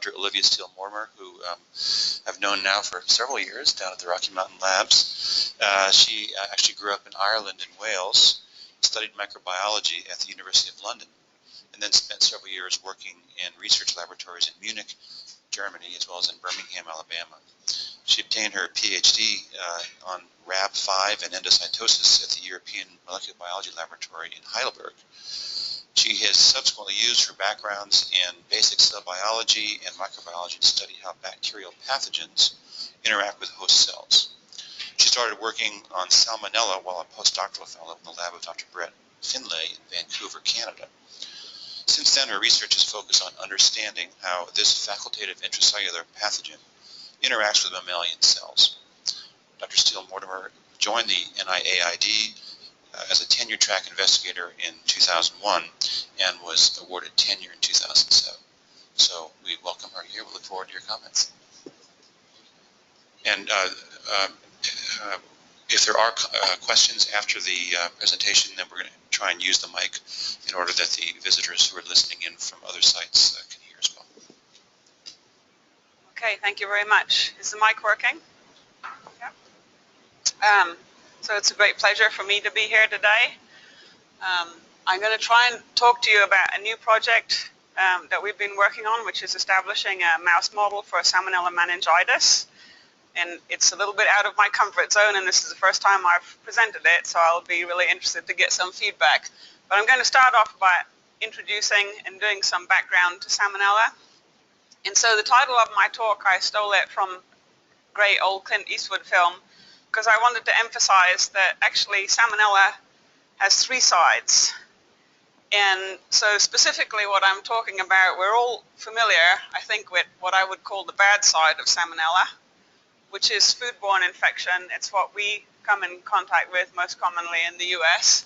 Dr. Olivia Steele-Mortimer, who I've known now for several years down at the Rocky Mountain Labs. She actually grew up in Ireland and Wales, studied microbiology at the University of London, and then spent several years working in research laboratories in Munich, Germany, as well as in Birmingham, Alabama. She obtained her PhD on Rab5 and endocytosis at the European Molecular Biology Laboratory in Heidelberg. She has subsequently used her backgrounds in basic cell biology and microbiology to study how bacterial pathogens interact with host cells. She started working on Salmonella while a postdoctoral fellow in the lab of Dr. Brett Finlay in Vancouver, Canada. Since then, her research has focused on understanding how this facultative intracellular pathogen interacts with mammalian cells. Dr. Steele-Mortimer joined the NIAID as a tenure-track investigator in 2001 and was awarded tenure in 2007. So we welcome her here. We look forward to your comments. And if there are questions after the presentation, then we're going to try and use the mic in order that the visitors who are listening in from other sites can hear as well. Okay, thank you very much. Is the mic working? Yeah. So it's a great pleasure for me to be here today. I'm going to try and talk to you about a new project that we've been working on, which is establishing a mouse model for Salmonella meningitis. And it's a little bit out of my comfort zone, and this is the first time I've presented it, so I'll be really interested to get some feedback. But I'm going to start off by introducing and doing some background to Salmonella. And so the title of my talk, I stole it from a great old Clint Eastwood film, because I wanted to emphasize that actually Salmonella has three sides. And so specifically what I'm talking about, we're all familiar, I think, with what I would call the bad side of Salmonella, which is foodborne infection. It's what we come in contact with most commonly in the US.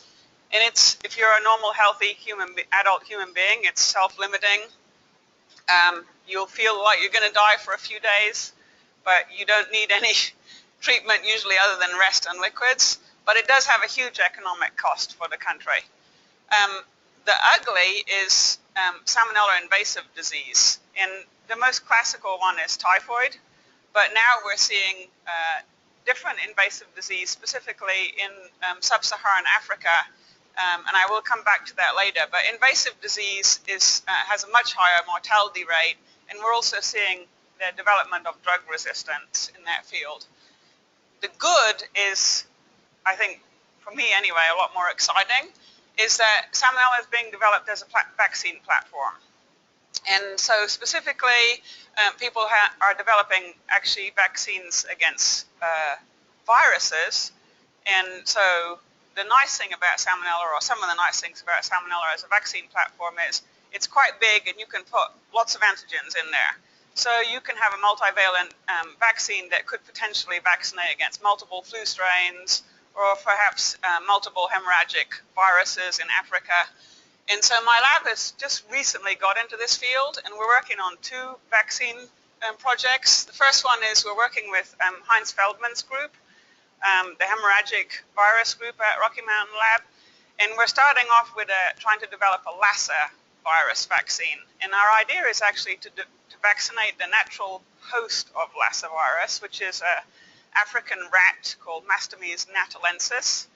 And it's, if you're a normal, healthy adult human being, it's self-limiting. You'll feel like you're going to die for a few days, but you don't need any treatment usually other than rest and liquids. But it does have a huge economic cost for the country. The ugly is Salmonella invasive disease. And the most classical one is typhoid. But now we're seeing different invasive disease, specifically in sub-Saharan Africa, and I will come back to that later. But invasive disease has a much higher mortality rate, and we're also seeing the development of drug resistance in that field. The good is, I think, for me anyway, a lot more exciting, is that Salmonella is being developed as a vaccine platform. And so specifically, people are developing actually vaccines against viruses. And so the nice thing about Salmonella, or some of the nice things about Salmonella as a vaccine platform, is it's quite big and you can put lots of antigens in there. So you can have a multivalent vaccine that could potentially vaccinate against multiple flu strains, or perhaps multiple hemorrhagic viruses in Africa. And so my lab has just recently got into this field, and we're working on two vaccine projects. The first one is we're working with Heinz Feldman's group, the hemorrhagic virus group at Rocky Mountain Lab, and we're starting off with trying to develop a Lassa virus vaccine. And our idea is actually to vaccinate the natural host of Lassa virus, which is an African rat called Mastomys natalensis.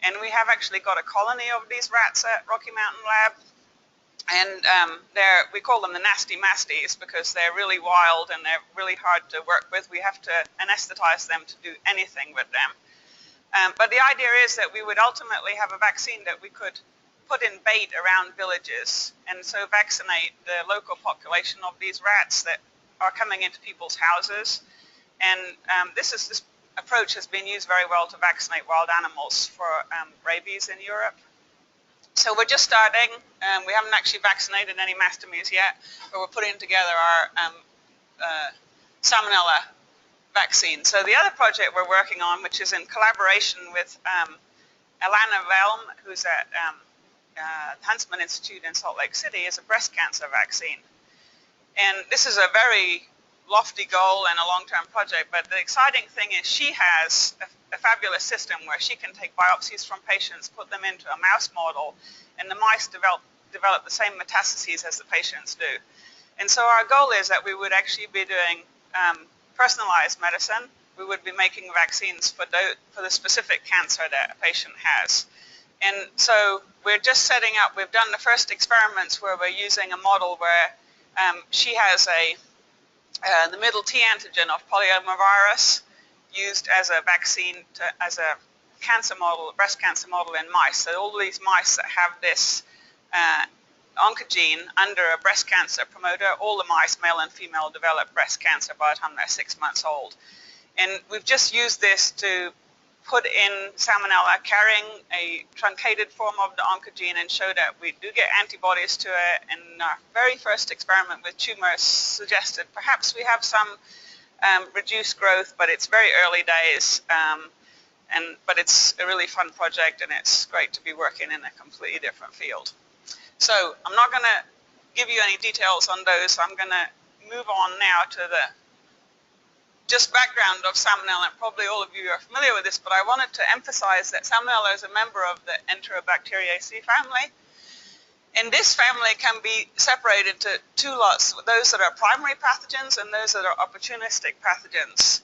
And we have actually got a colony of these rats at Rocky Mountain Lab. And we call them the nasty masties because they're really wild and they're really hard to work with. We have to anesthetize them to do anything with them. But the idea is that we would ultimately have a vaccine that we could put in bait around villages and so vaccinate the local population of these rats that are coming into people's houses. And this approach has been used very well to vaccinate wild animals for rabies in Europe. So we're just starting. We haven't actually vaccinated any mastomys yet, but we're putting together our Salmonella vaccine. So the other project we're working on, which is in collaboration with Alana Velm, who's at Huntsman Institute in Salt Lake City, is a breast cancer vaccine. And this is a very lofty goal and a long-term project, but the exciting thing is she has a fabulous system where she can take biopsies from patients, put them into a mouse model, and the mice develop the same metastases as the patients do. And so our goal is that we would actually be doing personalized medicine. We would be making vaccines for the specific cancer that a patient has. And so we're just setting up, we've done the first experiments where we're using a model where she has the middle T antigen of polyomavirus used as a vaccine, as a cancer model, breast cancer model in mice. So all these mice that have this oncogene under a breast cancer promoter, all the mice, male and female, develop breast cancer by the time they're 6 months old. And we've just used this to put in Salmonella carrying a truncated form of the oncogene and show that we do get antibodies to it. And our very first experiment with tumors suggested perhaps we have some reduced growth, but it's very early days. But it's a really fun project, and it's great to be working in a completely different field. So I'm not going to give you any details on those. I'm going to move on now to the just background of Salmonella. And probably all of you are familiar with this, but I wanted to emphasize that Salmonella is a member of the Enterobacteriaceae family. And this family can be separated to two lots, those that are primary pathogens and those that are opportunistic pathogens.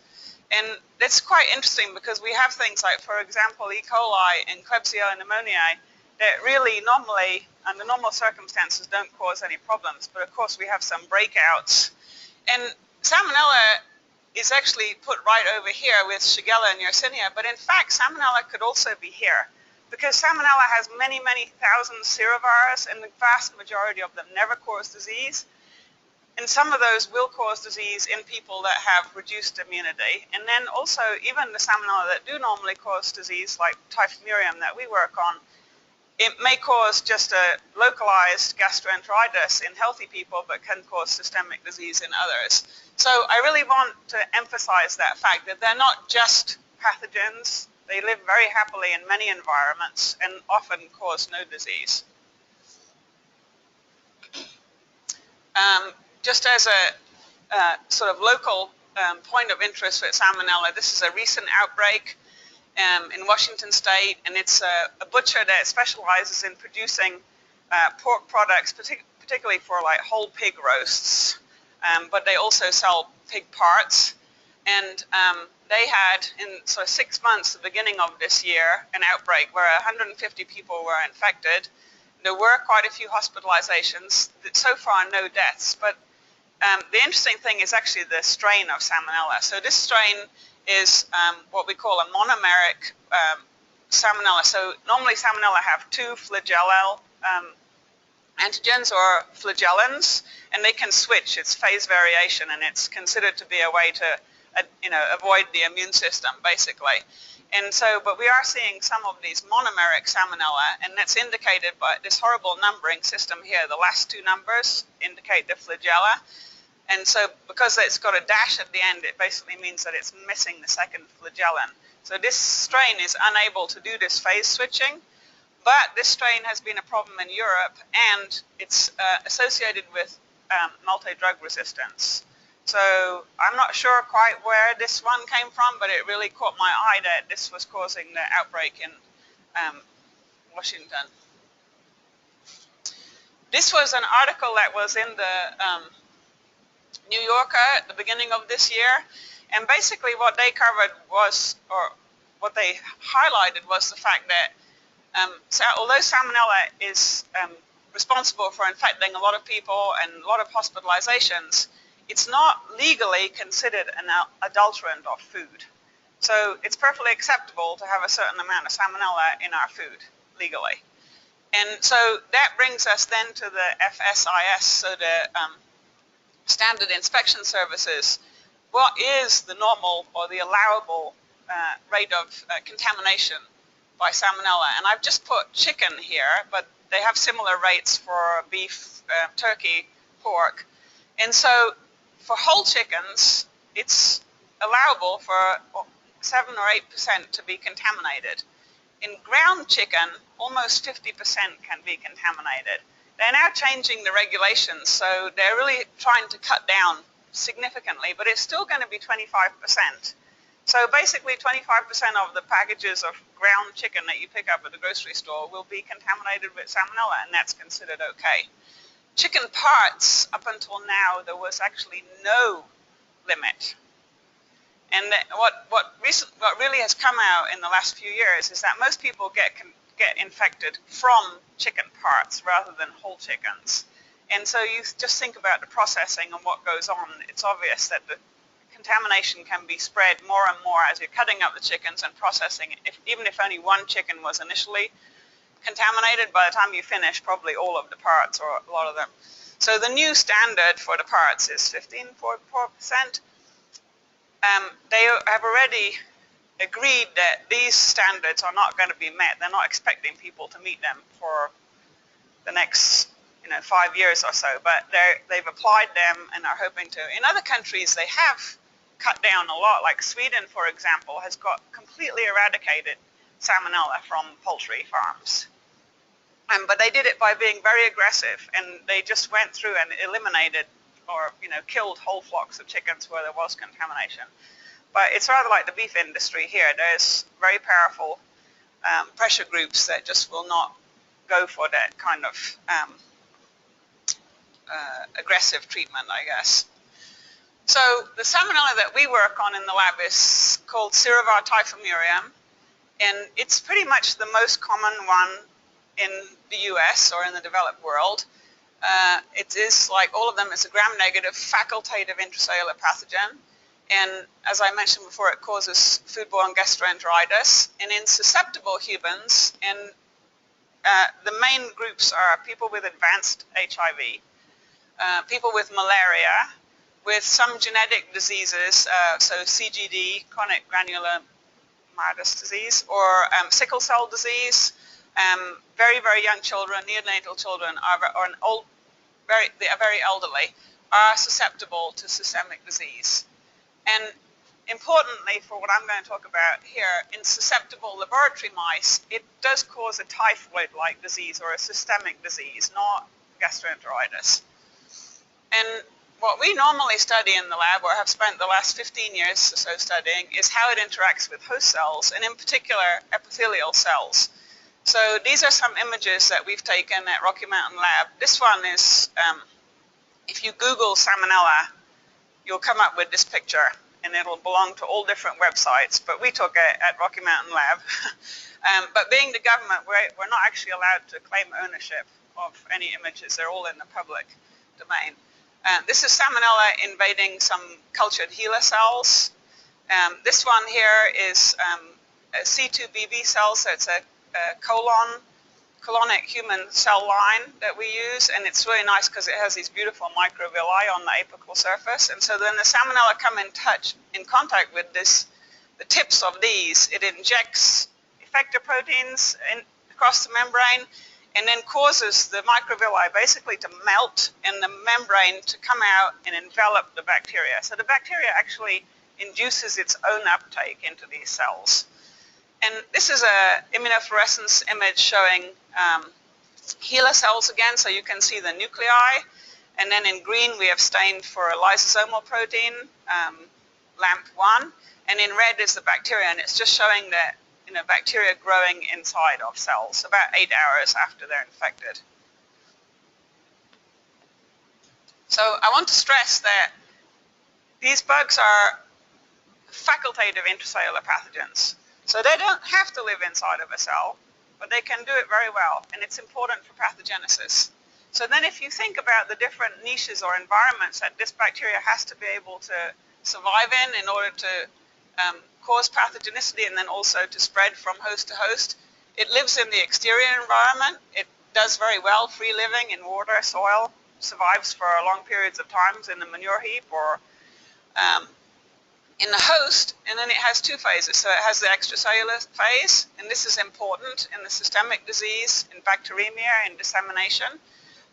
And it's quite interesting because we have things like, for example, E. coli and Klebsiella pneumoniae that really normally, under normal circumstances, don't cause any problems. But of course, we have some breakouts. And Salmonella is actually put right over here with Shigella and Yersinia. But in fact, Salmonella could also be here because Salmonella has many, many thousand serovirus, and the vast majority of them never cause disease. And some of those will cause disease in people that have reduced immunity. And then also, even the Salmonella that do normally cause disease, like Typhimurium that we work on, it may cause just a localized gastroenteritis in healthy people, but can cause systemic disease in others. So I really want to emphasize that fact that they're not just pathogens. They live very happily in many environments and often cause no disease. Just as a sort of local point of interest with Salmonella, this is a recent outbreak in Washington State, and it's a butcher that specializes in producing pork products, particularly for like whole pig roasts, but they also sell pig parts. And they had, in sort of 6 months, the beginning of this year, an outbreak where 150 people were infected. There were quite a few hospitalizations, so far no deaths, but the interesting thing is actually the strain of Salmonella. So this strain is what we call a monomeric Salmonella. So normally Salmonella have two flagellal antigens or flagellins, and they can switch. It's phase variation, and it's considered to be a way to avoid the immune system, basically. And so, but we are seeing some of these monomeric Salmonella, and that's indicated by this horrible numbering system here. The last two numbers indicate the flagella. And so because it's got a dash at the end, it basically means that it's missing the second flagellin. So this strain is unable to do this phase switching, but this strain has been a problem in Europe, and it's associated with multi-drug resistance. So I'm not sure quite where this one came from, but it really caught my eye that this was causing the outbreak in Washington. This was an article that was in the New Yorker at the beginning of this year, and basically what they covered was, or what they highlighted was the fact that although Salmonella is responsible for infecting a lot of people and a lot of hospitalizations, it's not legally considered an adulterant of food. So it's perfectly acceptable to have a certain amount of Salmonella in our food legally. And so that brings us then to the FSIS, so the Standard Inspection Services. What is the normal or the allowable rate of contamination by Salmonella? And I've just put chicken here, but they have similar rates for beef, turkey, pork. And so for whole chickens, it's allowable for 7 or 8% to be contaminated. In ground chicken, almost 50% can be contaminated. They're now changing the regulations, so they're really trying to cut down significantly, but it's still going to be 25%. So basically 25% of the packages of ground chicken that you pick up at the grocery store will be contaminated with Salmonella, and that's considered okay. chicken parts, up until now, there was actually no limit. And what really has come out in the last few years is that most people get infected from chicken parts rather than whole chickens. And so you just think about the processing and what goes on. It's obvious that the contamination can be spread more and more as you're cutting up the chickens and processing it. Even if only one chicken was initially contaminated, by the time you finish, probably all of the parts or a lot of them. So the new standard for the parts is 15.4%. They have already agreed that these standards are not going to be met. They're not expecting people to meet them for the next 5 years or so, but they've applied them and are hoping to. In other countries, they have cut down a lot, like Sweden, for example, has got completely eradicated salmonella from poultry farms. But they did it by being very aggressive, and they just went through and eliminated or killed whole flocks of chickens where there was contamination. But it's rather like the beef industry here. There's very powerful pressure groups that just will not go for that kind of aggressive treatment, I guess. So the salmonella that we work on in the lab is called Serovar typhimurium, and it's pretty much the most common one in the US or in the developed world. It is, like all of them, it's a gram-negative facultative intracellular pathogen. And as I mentioned before, it causes foodborne gastroenteritis. And in susceptible humans, the main groups are people with advanced HIV, people with malaria, with some genetic diseases, so CGD, chronic granulomatous disease, or sickle cell disease. Very, very young children, neonatal children, they are very elderly, are susceptible to systemic disease. And importantly, for what I'm going to talk about here, in susceptible laboratory mice, it does cause a typhoid-like disease or a systemic disease, not gastroenteritis. And what we normally study in the lab, or have spent the last 15 years or so studying, is how it interacts with host cells, and in particular, epithelial cells. So these are some images that we've taken at Rocky Mountain Lab. This one is, if you Google salmonella, you'll come up with this picture, and it'll belong to all different websites, but we took it at Rocky Mountain Lab. But being the government, we're not actually allowed to claim ownership of any images. They're all in the public domain. This is salmonella invading some cultured HeLa cells. This one here is a C2BB cell, so it's a colonic human cell line that we use, and it's really nice because it has these beautiful microvilli on the apical surface. And so then the salmonella come in contact with the tips of these. It injects effector proteins across the membrane, and then causes the microvilli basically to melt and the membrane to come out and envelop the bacteria. So the bacteria actually induces its own uptake into these cells. And this is an immunofluorescence image showing HeLa cells again, so you can see the nuclei. And then in green we have stained for a lysosomal protein, LAMP1. And in red is the bacteria, and it's just showing that bacteria growing inside of cells about 8 hours after they're infected. So I want to stress that these bugs are facultative intracellular pathogens. So they don't have to live inside of a cell, but they can do it very well, and it's important for pathogenesis. So then if you think about the different niches or environments that this bacteria has to be able to survive in order to cause pathogenicity and then also to spread from host to host, it lives in the exterior environment. It does very well free living in water, soil, survives for long periods of times in the manure heap or in the host, and then it has two phases. So it has the extracellular phase, and this is important in the systemic disease, in bacteremia, in dissemination,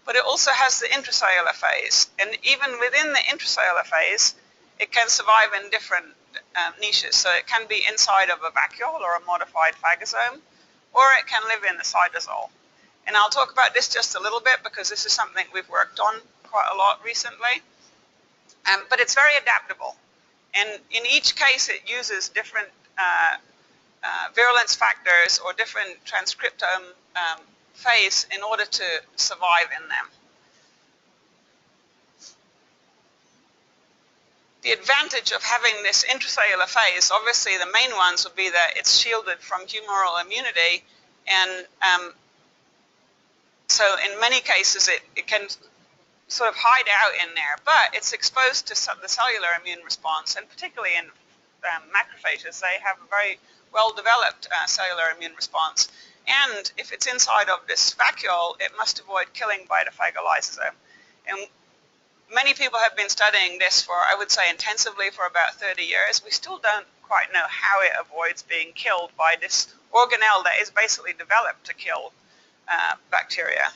but it also has the intracellular phase. And even within the intracellular phase, it can survive in different niches. So it can be inside of a vacuole or a modified phagosome, or it can live in the cytosol. And I'll talk about this just a little bit because this is something we've worked on quite a lot recently. But it's very adaptable. And in each case, it uses different virulence factors or different transcriptome phase in order to survive in them. the advantage of having this intracellular phase, obviously the main ones would be that it's shielded from humoral immunity, and so in many cases it can sort of hide out in there, but it's exposed to the cellular immune response, and particularly in macrophages, they have a very well-developed cellular immune response. And if it's inside of this vacuole, it must avoid killing by the phagolysosome. And many people have been studying this for, I would say, intensively for about 30 years. We still don't quite know how it avoids being killed by this organelle that is basically developed to kill bacteria.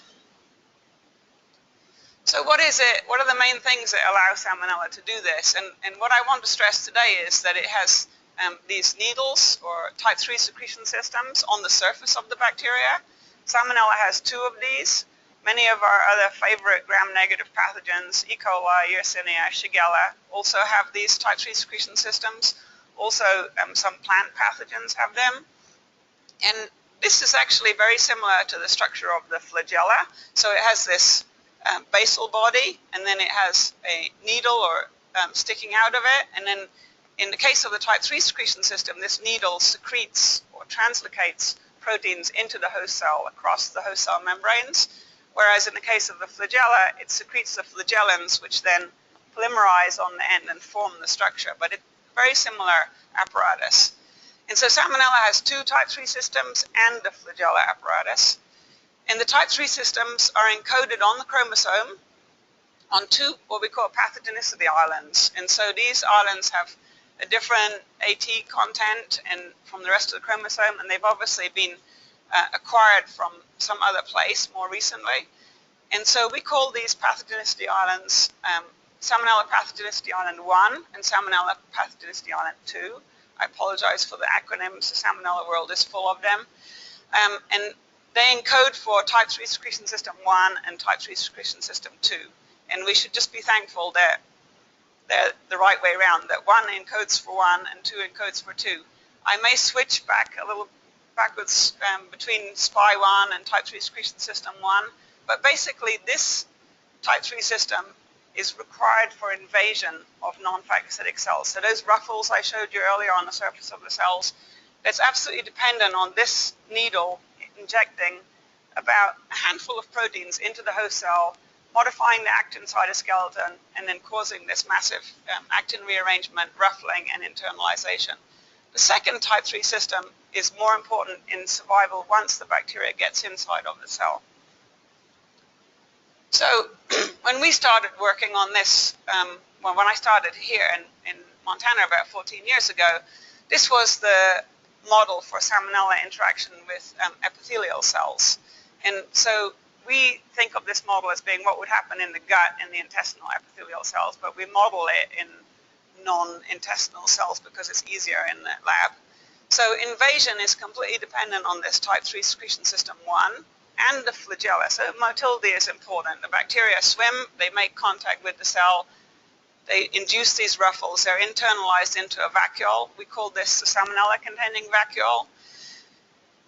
So what is it? What are the main things that allow Salmonella to do this? And what I want to stress today is that it has these needles or type 3 secretion systems on the surface of the bacteria. Salmonella has 2 of these. Many of our other favorite gram-negative pathogens, E. coli, Yersinia, Shigella, also have these type 3 secretion systems. Also, some plant pathogens have them. And this is actually very similar to the structure of the flagella. So it has this basal body, and then it has a needle or sticking out of it, and then in the case of the type 3 secretion system, this needle secretes or translocates proteins into the host cell across the host cell membranes, whereas in the case of the flagella, it secretes the flagellins, which then polymerize on the end and form the structure, but it's a very similar apparatus. And so Salmonella has 2 type 3 systems and the flagella apparatus. And the type 3 systems are encoded on the chromosome on 2 what we call pathogenicity islands. And so these islands have a different AT content and from the rest of the chromosome, and they've obviously been acquired from some other place more recently. And so we call these pathogenicity islands Salmonella pathogenicity island 1 and Salmonella pathogenicity island 2. I apologize for the acronyms. The Salmonella world is full of them. And they encode for type 3 secretion system 1 and type 3 secretion system 2. And we should just be thankful that they're the right way around, that 1 encodes for 1 and 2 encodes for 2. I may switch back a little backwards between SPY1 and type 3 secretion system 1, but basically this type 3 system is required for invasion of non-phagocytic cells. So those ruffles I showed you earlier on the surface of the cells, that's absolutely dependent on this needle injecting about a handful of proteins into the host cell, modifying the actin cytoskeleton, and then causing this massive actin rearrangement, ruffling, and internalization. The second type 3 system is more important in survival once the bacteria gets inside of the cell. So when we started working on this, when I started here in Montana about 14 years ago, this was the model for Salmonella interaction with epithelial cells. And so we think of this model as being what would happen in the gut and the intestinal epithelial cells, but we model it in non-intestinal cells because it's easier in the lab. So invasion is completely dependent on this type 3 secretion system 1 and the flagella. So motility is important. The bacteria swim, they make contact with the cell, they induce these ruffles, they're internalized into a vacuole. We call this the Salmonella-containing vacuole.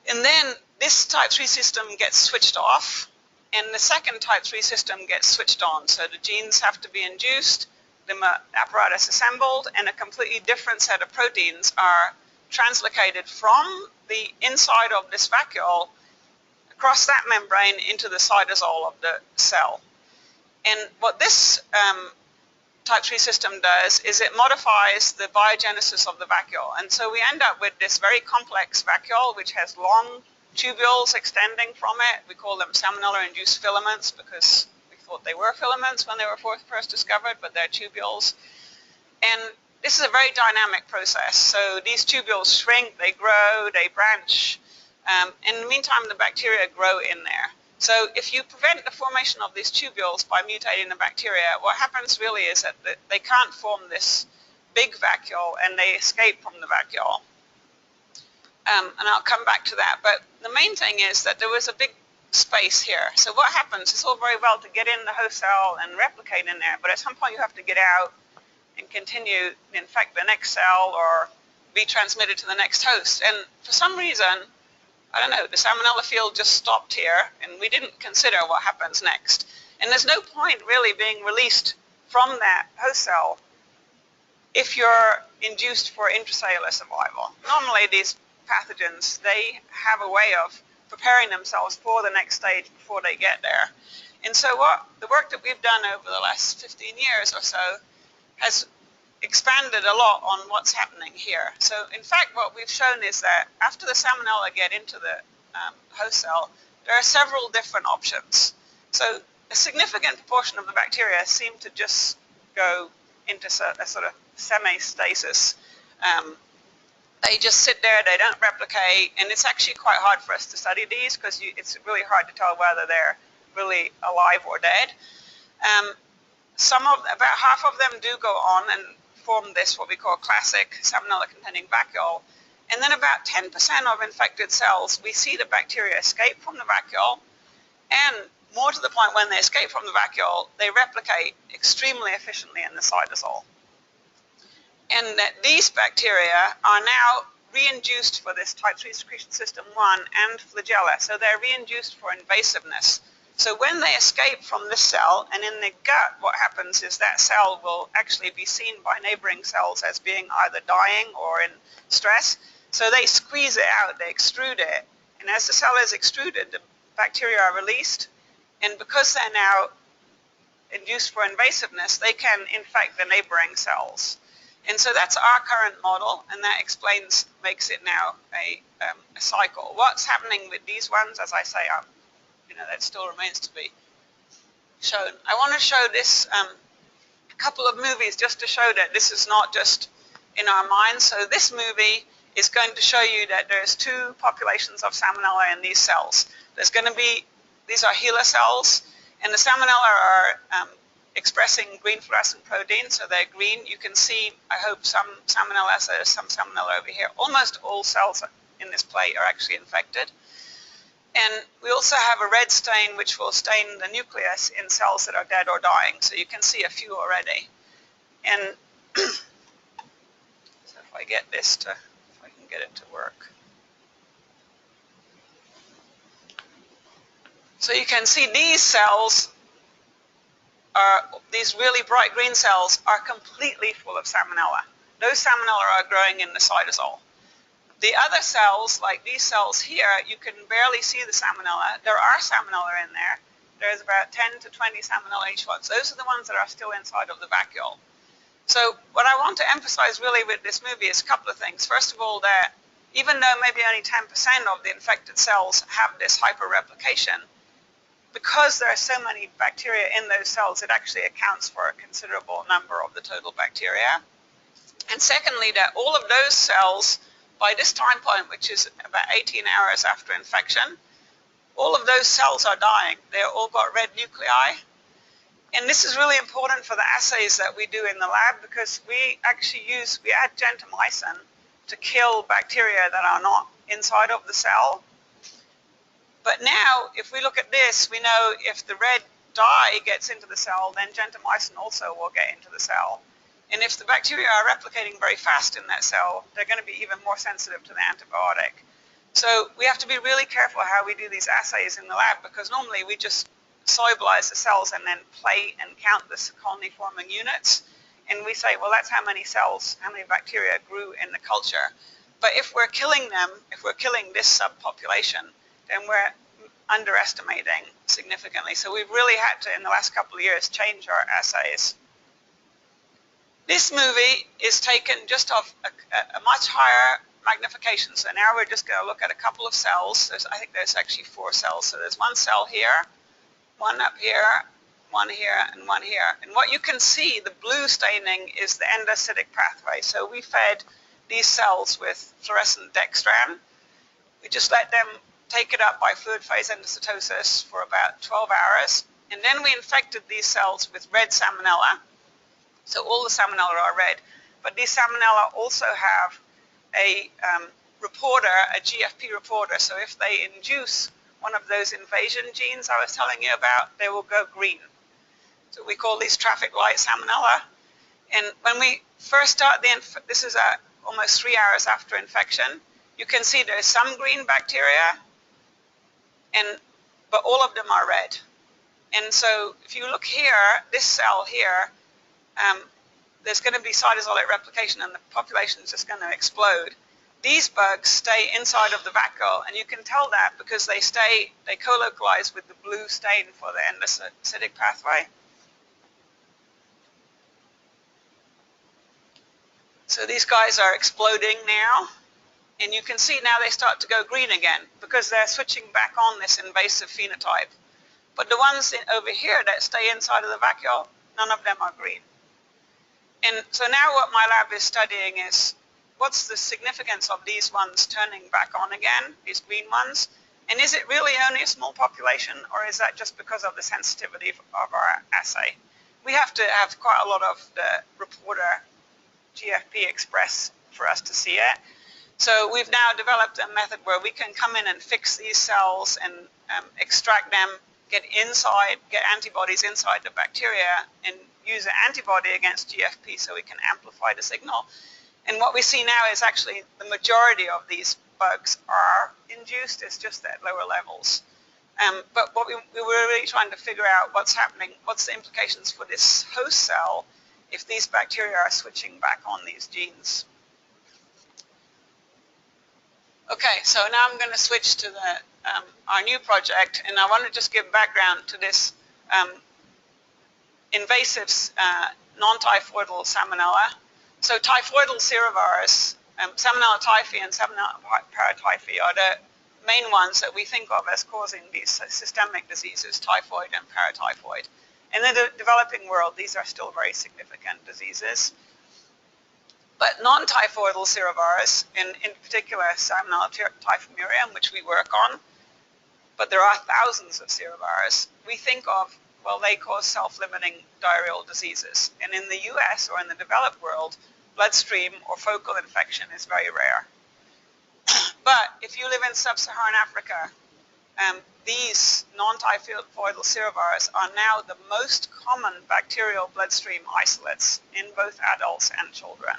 And then this type 3 system gets switched off, and the second type 3 system gets switched on. So the genes have to be induced, the apparatus assembled, and a completely different set of proteins are translocated from the inside of this vacuole across that membrane into the cytosol of the cell. And what this type 3 system does is it modifies the biogenesis of the vacuole. And so we end up with this very complex vacuole which has long tubules extending from it. We call them Salmonella-induced filaments because we thought they were filaments when they were first discovered, but they're tubules. And this is a very dynamic process. So these tubules shrink, they grow, they branch. In the meantime, the bacteria grow in there. So if you prevent the formation of these tubules by mutating the bacteria, what happens really is that they can't form this big vacuole and they escape from the vacuole. And I'll come back to that. But the main thing is that there was a big space here. So what happens, it's all very well to get in the host cell and replicate in there, but at some point you have to get out and continue to infect the next cell or be transmitted to the next host. And for some reason, I don't know, the Salmonella field just stopped here and we didn't consider what happens next. And there's no point really being released from that host cell if you're induced for intracellular survival. Normally these pathogens, they have a way of preparing themselves for the next stage before they get there. And so the work that we've done over the last 15 years or so has expanded a lot on what's happening here. So in fact what we've shown is that after the Salmonella get into the host cell, there are several different options. So a significant proportion of the bacteria seem to just go into a sort of semi-stasis. They just sit there, they don't replicate, and it's actually quite hard for us to study these because it's really hard to tell whether they're really alive or dead. About half of them do go on and form this, what we call classic Salmonella-containing vacuole. And then about 10% of infected cells, we see the bacteria escape from the vacuole, and more to the point, when they escape from the vacuole, they replicate extremely efficiently in the cytosol. And that these bacteria are now reinduced for this type 3 secretion system 1 and flagella, so they're reinduced for invasiveness. So when they escape from this cell, and in the gut, what happens is that cell will actually be seen by neighboring cells as being either dying or in stress. So they squeeze it out, they extrude it, and as the cell is extruded, the bacteria are released, and because they're now induced for invasiveness, they can infect the neighboring cells. And so that's our current model, and that makes it now a cycle. What's happening with these ones, as I say, that still remains to be shown. I want to show this couple of movies just to show that this is not just in our minds. So this movie is going to show you that there's two populations of Salmonella in these cells. There's going to be, these are HeLa cells, and the Salmonella are expressing green fluorescent protein, so they're green. You can see, I hope, some Salmonella, so there's some Salmonella over here. Almost all cells in this plate are actually infected. And we also have a red stain which will stain the nucleus in cells that are dead or dying. So you can see a few already. And so if I get this to, if I can get it to work. So you can see these cells these really bright green cells are completely full of Salmonella. Those Salmonella are growing in the cytosol. The other cells, like these cells here, you can barely see the Salmonella. There are Salmonella in there. There's about 10 to 20 Salmonella each one. Those are the ones that are still inside of the vacuole. So what I want to emphasize really with this movie is a couple of things. First of all, that even though maybe only 10% of the infected cells have this hyperreplication, because there are so many bacteria in those cells, it actually accounts for a considerable number of the total bacteria. And secondly, that all of those cells, by this time point, which is about 18 hours after infection, all of those cells are dying. They've all got red nuclei. And this is really important for the assays that we do in the lab, because we actually add gentamicin to kill bacteria that are not inside of the cell. But now, if we look at this, we know if the red dye gets into the cell, then gentamicin also will get into the cell. And if the bacteria are replicating very fast in that cell, they're going to be even more sensitive to the antibiotic. So we have to be really careful how we do these assays in the lab, because normally we just solubilize the cells and then plate and count the colony-forming units. And we say, well, that's how many cells, how many bacteria grew in the culture. But if we're killing them, if we're killing this subpopulation, then we're underestimating significantly. So we've really had to, in the last couple of years, change our assays. This movie is taken just off a much higher magnification. So now we're just going to look at a couple of cells. I think there's actually 4 cells. So there's one cell here, one up here, one here, and one here. And what you can see, the blue staining, is the endocytic pathway. So we fed these cells with fluorescent dextran. We just let them take it up by fluid phase endocytosis for about 12 hours. And then we infected these cells with red Salmonella. So all the Salmonella are red. But these Salmonella also have a reporter, a GFP reporter. So if they induce one of those invasion genes I was telling you about, they will go green. So we call these traffic light Salmonella. And when we first start this is almost 3 hours after infection, you can see there's some green bacteria, but all of them are red. And so if you look here, this cell here, there's going to be cytosolic replication and the population is just going to explode. These bugs stay inside of the vacuole, and you can tell that because they co-localize with the blue stain for the endocytic pathway. So these guys are exploding now, and you can see now they start to go green again because they're switching back on this invasive phenotype. But the ones over here that stay inside of the vacuole, none of them are green. And so now what my lab is studying is what's the significance of these ones turning back on again, these green ones, and is it really only a small population, or is that just because of the sensitivity of our assay? We have to have quite a lot of the reporter GFP express for us to see it. So we've now developed a method where we can come in and fix these cells and extract them, get antibodies inside the bacteria, and use an antibody against GFP so we can amplify the signal. And what we see now is actually the majority of these bugs are induced, it's just at lower levels. But what we were really trying to figure out what's happening, what's the implications for this host cell if these bacteria are switching back on these genes. Okay, so now I'm going to switch to our new project, and I want to just give background to this invasive non-typhoidal Salmonella. So typhoidal serovirus, Salmonella typhi and Salmonella paratyphi are the main ones that we think of as causing these systemic diseases, typhoid and paratyphoid. In the developing world, these are still very significant diseases. But non-typhoidal serovirus, in particular Salmonella typhimurium, which we work on, but there are thousands of serovirus, we think of, well, they cause self-limiting diarrheal diseases. And in the US or in the developed world, bloodstream or focal infection is very rare. But if you live in sub-Saharan Africa, these non-typhoidal serovirus are now the most common bacterial bloodstream isolates in both adults and children,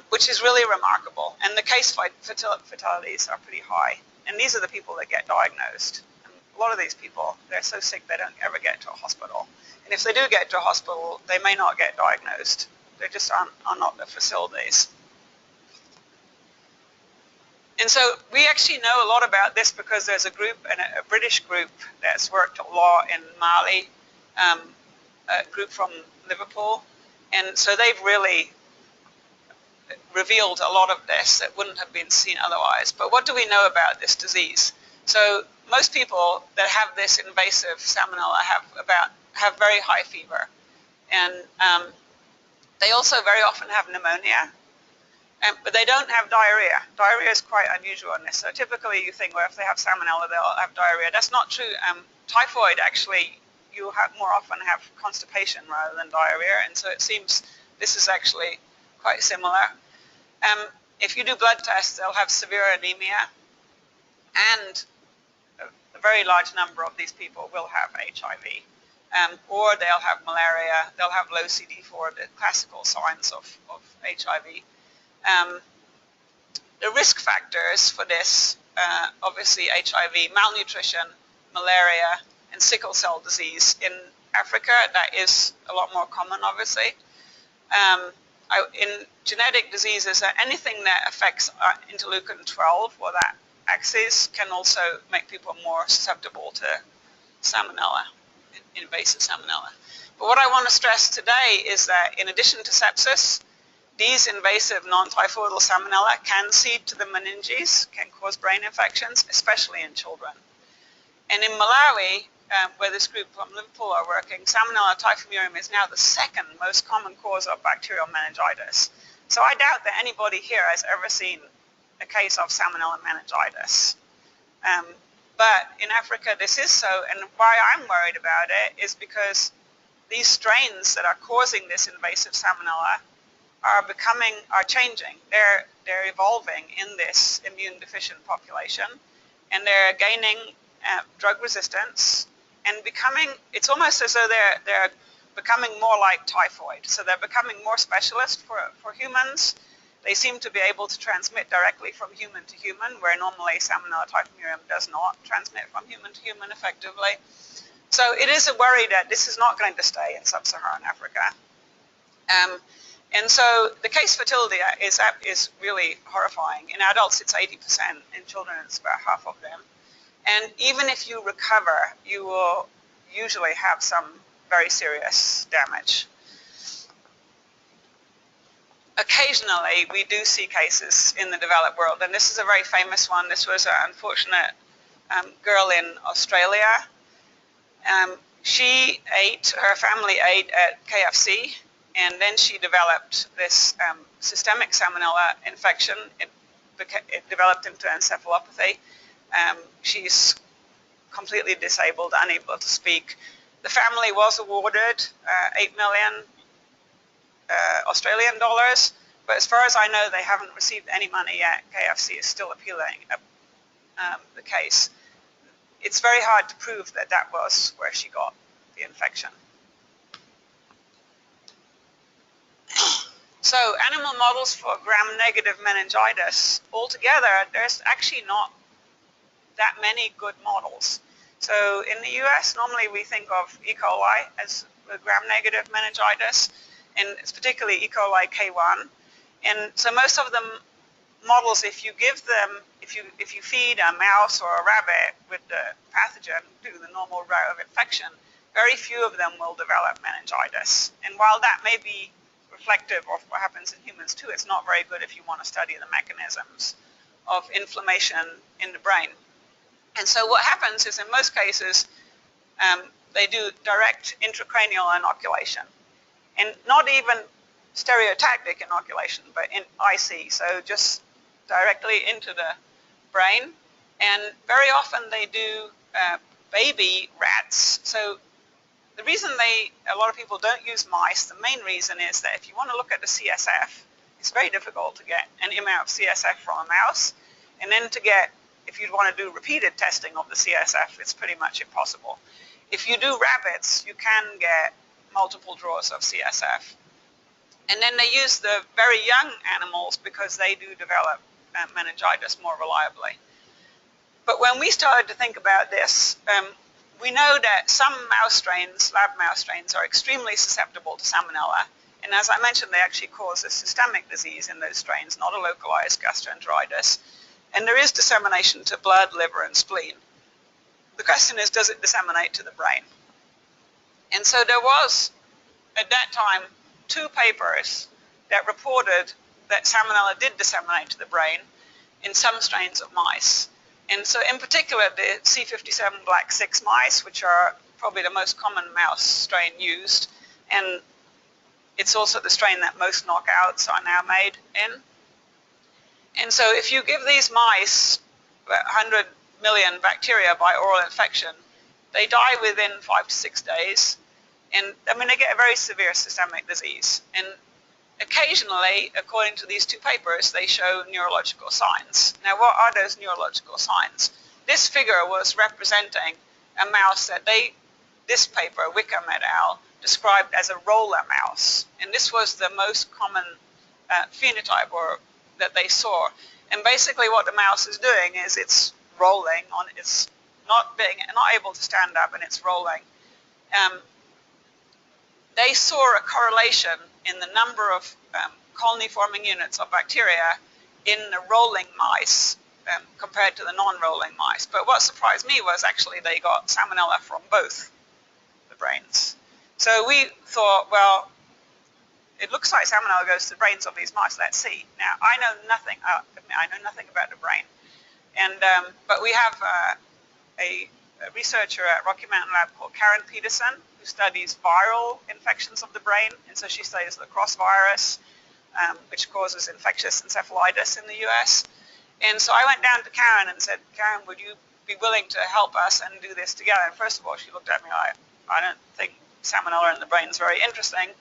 which is really remarkable. And the case fatalities are pretty high. And these are the people that get diagnosed. And a lot of these people, they're so sick they don't ever get to a hospital. And if they do get to a hospital, they may not get diagnosed. They just are not the facilities. And so we actually know a lot about this because there's a group, a British group that's worked a lot in Mali, a group from Liverpool. And so they've really revealed a lot of this that wouldn't have been seen otherwise. But what do we know about this disease? So most people that have this invasive Salmonella have very high fever. And they also very often have pneumonia. But they don't have diarrhea. Diarrhea is quite unusual in this. So typically you think, well, if they have Salmonella, they'll have diarrhea. That's not true. Typhoid, actually, you more often have constipation rather than diarrhea. And so it seems this is actually quite similar. If you do blood tests, they'll have severe anemia. And a very large number of these people will have HIV. Or they'll have malaria. They'll have low CD4, the classical signs of HIV. The risk factors for this, obviously HIV, malnutrition, malaria, and sickle cell disease. In Africa, that is a lot more common, obviously. In genetic diseases, anything that affects interleukin-12 or that axis can also make people more susceptible to Salmonella, invasive Salmonella. But what I want to stress today is that in addition to sepsis, these invasive non-typhoidal Salmonella can seed to the meninges, can cause brain infections, especially in children. And in Malawi, where this group from Liverpool are working, Salmonella typhimurium is now the second most common cause of bacterial meningitis. So I doubt that anybody here has ever seen a case of Salmonella meningitis. But in Africa, this is so, and why I'm worried about it is because these strains that are causing this invasive Salmonella are changing. They're evolving in this immune deficient population, and they're gaining drug resistance and it's almost as though they're becoming more like typhoid. So they're becoming more specialist for humans. They seem to be able to transmit directly from human to human, where normally Salmonella typhimurium does not transmit from human to human effectively. So it is a worry that this is not going to stay in sub-Saharan Africa. And so the case fertility is really horrifying. In adults, it's 80%. In children, it's about half of them. And even if you recover, you will usually have some very serious damage. Occasionally, we do see cases in the developed world, and this is a very famous one. This was an unfortunate girl in Australia. Her family ate at KFC, and then she developed this systemic salmonella infection. It developed into encephalopathy. She's completely disabled, unable to speak. The family was awarded 8 million Australian dollars, but as far as I know, they haven't received any money yet. KFC is still appealing the case. It's very hard to prove that that was where she got the infection. So animal models for gram-negative meningitis, altogether, there's actually not that many good models. So in the US, normally we think of E. coli as gram-negative meningitis, and it's particularly E. coli K1. And so most of the models, if you feed a mouse or a rabbit with the pathogen through the normal route of infection, very few of them will develop meningitis. And while that may be reflective of what happens in humans too, it's not very good if you want to study the mechanisms of inflammation in the brain. And so what happens is in most cases, they do direct intracranial inoculation. And not even stereotactic inoculation, but in IC, so just directly into the brain. And very often they do baby rats. So the reason a lot of people don't use mice, the main reason is that if you want to look at the CSF, it's very difficult to get any amount of CSF from a mouse. And then if you'd want to do repeated testing of the CSF, it's pretty much impossible. If you do rabbits, you can get multiple draws of CSF. And then they use the very young animals because they do develop meningitis more reliably. But when we started to think about this, we know that some mouse strains, lab mouse strains, are extremely susceptible to salmonella. And as I mentioned, they actually cause a systemic disease in those strains, not a localized gastroenteritis. And there is dissemination to blood, liver, and spleen. The question is, does it disseminate to the brain? And so there was, at that time, 2 papers that reported that salmonella did disseminate to the brain in some strains of mice. And so in particular, the C57 black 6 mice, which are probably the most common mouse strain used, and it's also the strain that most knockouts are now made in. And so if you give these mice 100 million bacteria by oral infection, they die within 5 to 6 days. And I mean, they get a very severe systemic disease. And occasionally, according to these 2 papers, they show neurological signs. Now, what are those neurological signs? This figure was representing a mouse that this paper, Wickham et al., described as a roller mouse. And this was the most common phenotype that they saw. And basically what the mouse is doing is it's rolling on, it's not able to stand up, and it's rolling. They saw a correlation in the number of colony-forming units of bacteria in the rolling mice compared to the non-rolling mice. But what surprised me was actually they got salmonella from both the brains. So we thought, well, it looks like salmonella goes to the brains of these mice. Let's see. Now, I know nothing about the brain. And but we have a researcher at Rocky Mountain Lab called Karen Peterson, who studies viral infections of the brain. And so she studies the cross virus, which causes infectious encephalitis in the US. And so I went down to Karen and said, Karen, would you be willing to help us and do this together? And first of all, she looked at me like, I don't think salmonella in the brain is very interesting.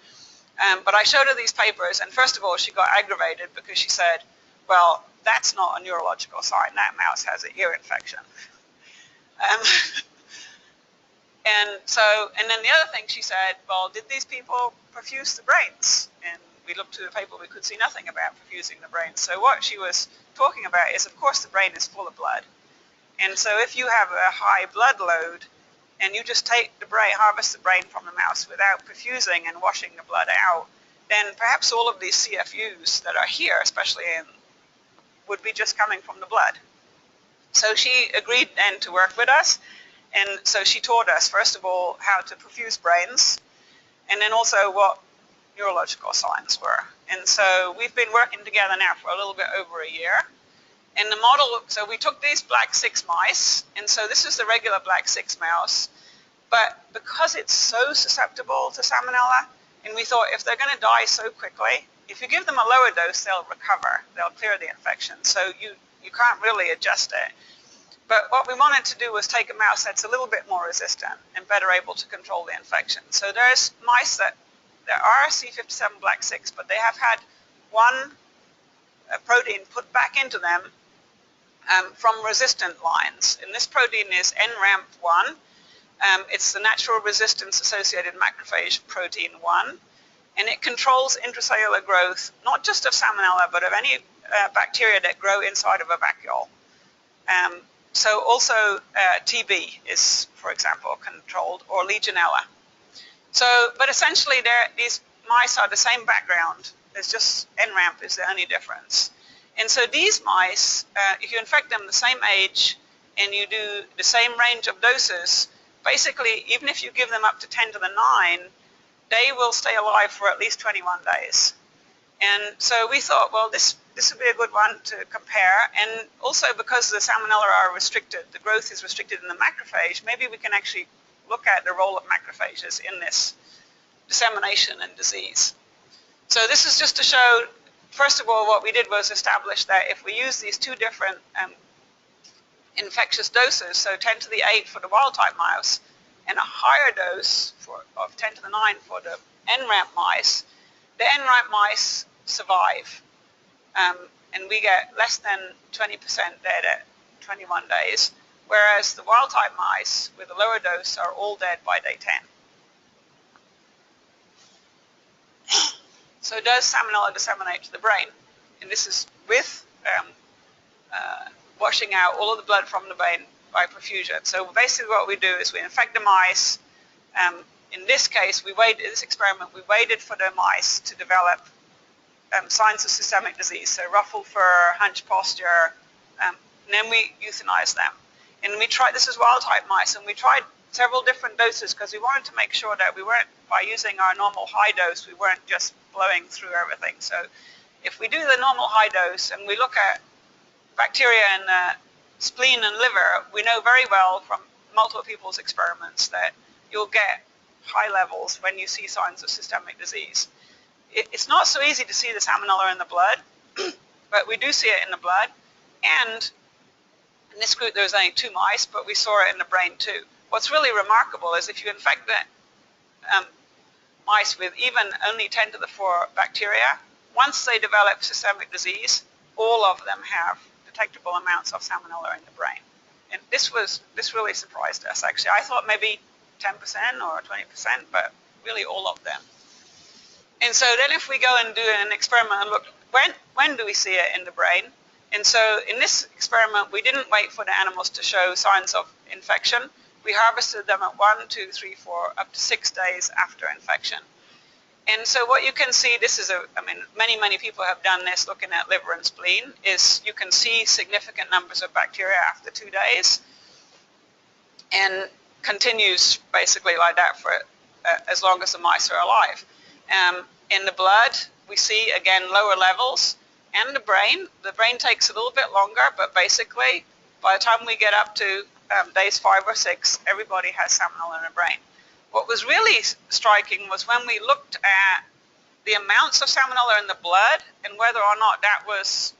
But I showed her these papers, and first of all, she got aggravated because she said, well, that's not a neurological sign. That mouse has an ear infection. And then the other thing she said, well, did these people perfuse the brains? And we looked through the paper, we could see nothing about perfusing the brains. So what she was talking about is, of course, the brain is full of blood. And so if you have a high blood load, and you just take the brain, harvest the brain from the mouse without perfusing and washing the blood out, then perhaps all of these CFUs that are here, especially would be just coming from the blood. So she agreed then to work with us, and so she taught us, first of all, how to perfuse brains, and then also what neurological signs were. And so we've been working together now for a little bit over a year. And the model, so we took these black 6 mice, and so this is the regular black 6 mouse, but because it's so susceptible to Salmonella, and we thought if they're going to die so quickly, if you give them a lower dose, they'll recover, they'll clear the infection, so you can't really adjust it. But what we wanted to do was take a mouse that's a little bit more resistant and better able to control the infection. So there's mice that there are C57 black 6, but they have had one protein put back into them from resistant lines. And this protein is NRAMP1. It's the natural resistance associated macrophage protein 1. And it controls intracellular growth, not just of Salmonella, but of any bacteria that grow inside of a vacuole. So also TB is, for example, controlled, or Legionella. So, but essentially these mice are the same background. It's just NRAMP is the only difference. And so these mice, if you infect them the same age and you do the same range of doses, basically, even if you give them up to 10 to the 9, they will stay alive for at least 21 days. And so we thought, well, this would be a good one to compare. And also because the Salmonella are restricted, the growth is restricted in the macrophage, maybe we can actually look at the role of macrophages in this dissemination and disease. So this is just to show, first of all, what we did was establish that if we use these two different infectious doses, so 10 to the 8 for the wild-type mouse and a higher dose of 10 to the 9 for the NRAMP mice, the NRAMP mice survive. And we get less than 20% dead at 21 days, whereas the wild-type mice with a lower dose are all dead by day 10. So does Salmonella disseminate to the brain? And this is with washing out all of the blood from the brain by perfusion. So basically what we do is we infect the mice. In this case, in this experiment, we waited for the mice to develop signs of systemic disease, so ruffled fur, hunched posture, and then we euthanized them. And we tried, this is wild-type mice, and we tried several different doses because we wanted to make sure that we weren't, by using our normal high dose, we weren't just blowing through everything. So if we do the normal high dose and we look at bacteria in the spleen and liver, we know very well from multiple people's experiments that you'll get high levels when you see signs of systemic disease. It's not so easy to see the Salmonella in the blood, but we do see it in the blood. And in this group, there was only 2 mice, but we saw it in the brain too. What's really remarkable is if you infect the mice with even only 10 to the 4 bacteria, once they develop systemic disease, all of them have detectable amounts of Salmonella in the brain. And this really surprised us, actually. I thought maybe 10% or 20%, but really all of them. And so then if we go and do an experiment and look, when do we see it in the brain? And so in this experiment, we didn't wait for the animals to show signs of infection. We harvested them at 1, 2, 3, 4, up to 6 days after infection. And so what you can see, this is many people have done this looking at liver and spleen, is you can see significant numbers of bacteria after 2 days and continues basically like that for as long as the mice are alive. In the blood, we see, again, lower levels. And the brain takes a little bit longer, but basically, by the time we get up to days 5 or 6, everybody has Salmonella in the brain. What was really striking was when we looked at the amounts of Salmonella in the blood and whether or not that was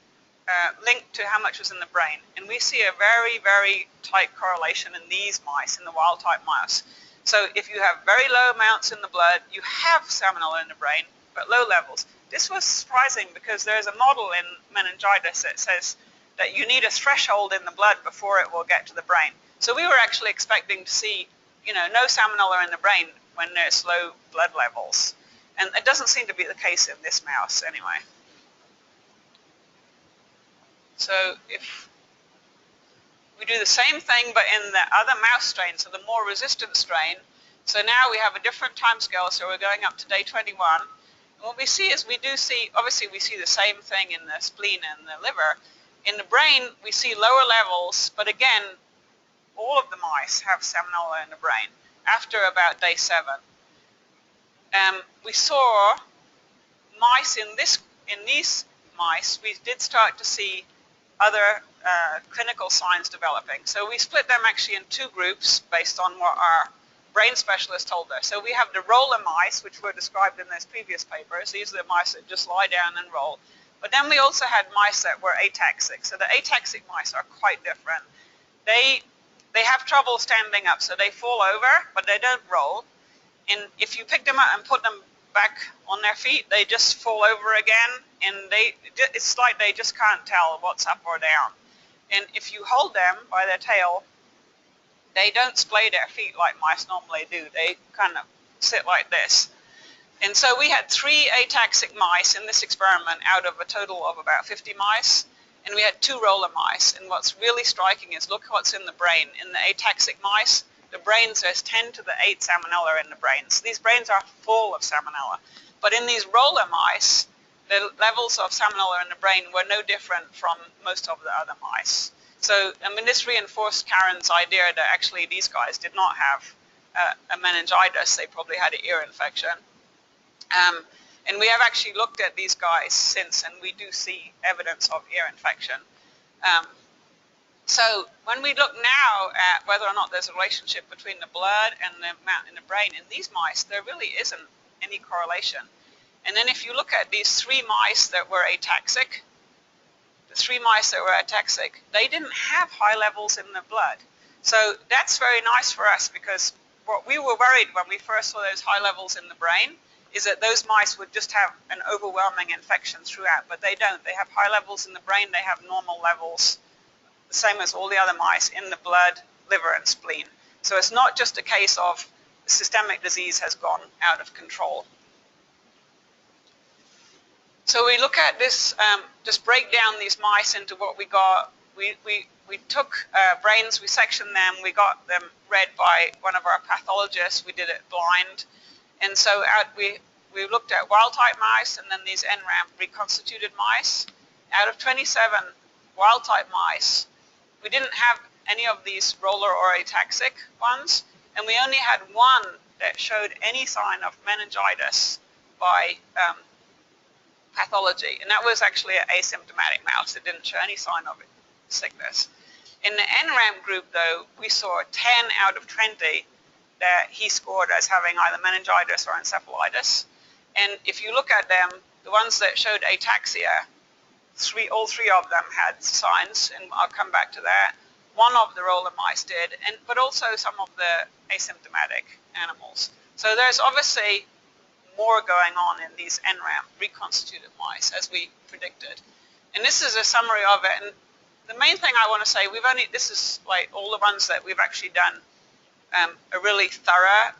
linked to how much was in the brain. And we see a very, very tight correlation in these mice, in the wild-type mice. So if you have very low amounts in the blood, you have Salmonella in the brain, but low levels. This was surprising because there's a model in meningitis that says that you need a threshold in the blood before it will get to the brain. So we were actually expecting to see, no Salmonella in the brain when there's low blood levels. And it doesn't seem to be the case in this mouse anyway. So if we do the same thing but in the other mouse strain, so the more resistant strain, so now we have a different time scale, so we're going up to day 21, What we see is obviously we see the same thing in the spleen and the liver. In the brain, we see lower levels, but again, all of the mice have Salmonella in the brain after about day 7. We saw mice in these mice, we did start to see other clinical signs developing. So we split them actually in 2 groups based on what our brain specialist told us. So we have the roller mice, which were described in those previous papers. These are the mice that just lie down and roll. But then we also had mice that were ataxic. So the ataxic mice are quite different. They have trouble standing up, so they fall over, but they don't roll. And if you pick them up and put them back on their feet, they just fall over again, and it's like they just can't tell what's up or down. And if you hold them by their tail, they don't splay their feet like mice normally do. They kind of sit like this. And so we had 3 ataxic mice in this experiment out of a total of about 50 mice, and we had 2 roller mice. And what's really striking is look what's in the brain. In the ataxic mice, the brains, there's 10 to the 8 Salmonella in the brains. These brains are full of Salmonella. But in these roller mice, the levels of Salmonella in the brain were no different from most of the other mice. So, I mean, this reinforced Karen's idea that actually these guys did not have a meningitis. They probably had an ear infection. And we have actually looked at these guys since, and we do see evidence of ear infection. So when we look now at whether or not there's a relationship between the blood and the amount in the brain, in these mice, there really isn't any correlation. And then if you look at these 3 mice that were ataxic, the 3 mice that were ataxic, they didn't have high levels in the blood. So that's very nice for us, because what we were worried when we first saw those high levels in the brain is that those mice would just have an overwhelming infection throughout, but they don't. They have high levels in the brain, they have normal levels, the same as all the other mice, in the blood, liver, and spleen. So it's not just a case of systemic disease has gone out of control. So we look at this, just break down these mice into what we got. We took brains, we sectioned them, we got them read by one of our pathologists, we did it blind. And so we looked at wild-type mice and then these NRAM reconstituted mice. Out of 27 wild-type mice, we didn't have any of these roller or ataxic ones, and we only had 1 that showed any sign of meningitis by pathology, and that was actually an asymptomatic mouse. It didn't show any sign of sickness. In the NRAM group, though, we saw 10 out of 20 that he scored as having either meningitis or encephalitis. And if you look at them, the ones that showed ataxia, all 3 of them had signs, and I'll come back to that. 1 of the roller mice did, but also some of the asymptomatic animals. So there's obviously more going on in these NRAM reconstituted mice, as we predicted. And this is a summary of it. And the main thing I want to say, this is like all the ones that we've actually done a really thorough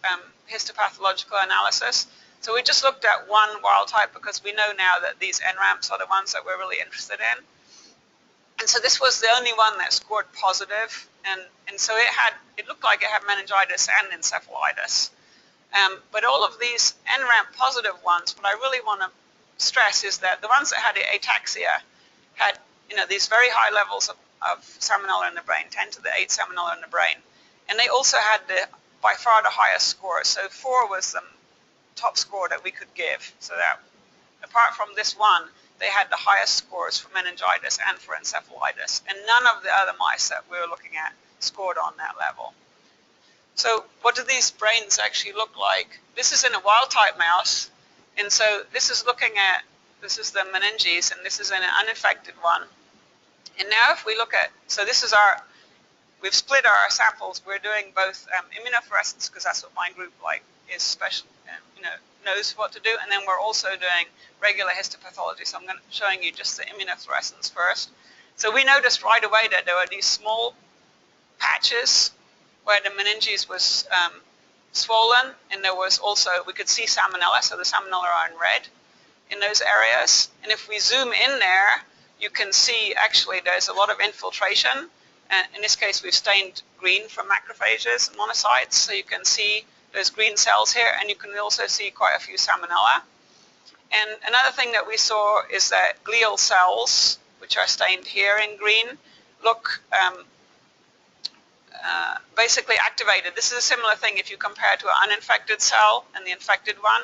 histopathological analysis. So we just looked at 1 wild type because we know now that these NRAMs are the ones that we're really interested in. And so this was the only one that scored positive, and so it looked like it had meningitis and encephalitis. But all of these NRAM positive ones, what I really want to stress is that the ones that had ataxia had, these very high levels of Salmonella in the brain, 10 to the 8 Salmonella in the brain. And they also had by far the highest score. So 4 was the top score that we could give. So that apart from this one, they had the highest scores for meningitis and for encephalitis. And none of the other mice that we were looking at scored on that level. So what do these brains actually look like? This is in a wild-type mouse. And so this is the meninges, and this is in an uninfected one. And now if we look at, so this is we've split our samples. We're doing both immunofluorescence, because that's what my group is special, knows what to do. And then we're also doing regular histopathology. So I'm showing you just the immunofluorescence first. So we noticed right away that there were these small patches where the meninges was swollen, and there was also, we could see Salmonella, so the Salmonella are in red in those areas. And if we zoom in there, you can see actually there's a lot of infiltration. In this case, we've stained green from macrophages and monocytes, so you can see those green cells here, and you can also see quite a few Salmonella. And another thing that we saw is that glial cells, which are stained here in green, look basically activated. This is a similar thing if you compare to an uninfected cell and the infected one.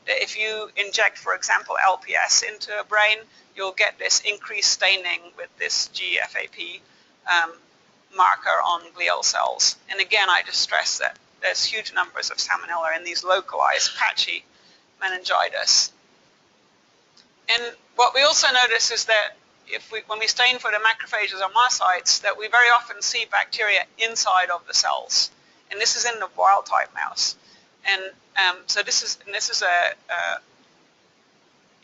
If you inject, for example, LPS into a brain, you'll get this increased staining with this GFAP marker on glial cells. And again, I just stress that there's huge numbers of Salmonella in these localized, patchy meningitis. And what we also notice is that when we stain for the macrophages or monocytes, that we very often see bacteria inside of the cells. And this is in the wild-type mouse. And so this is a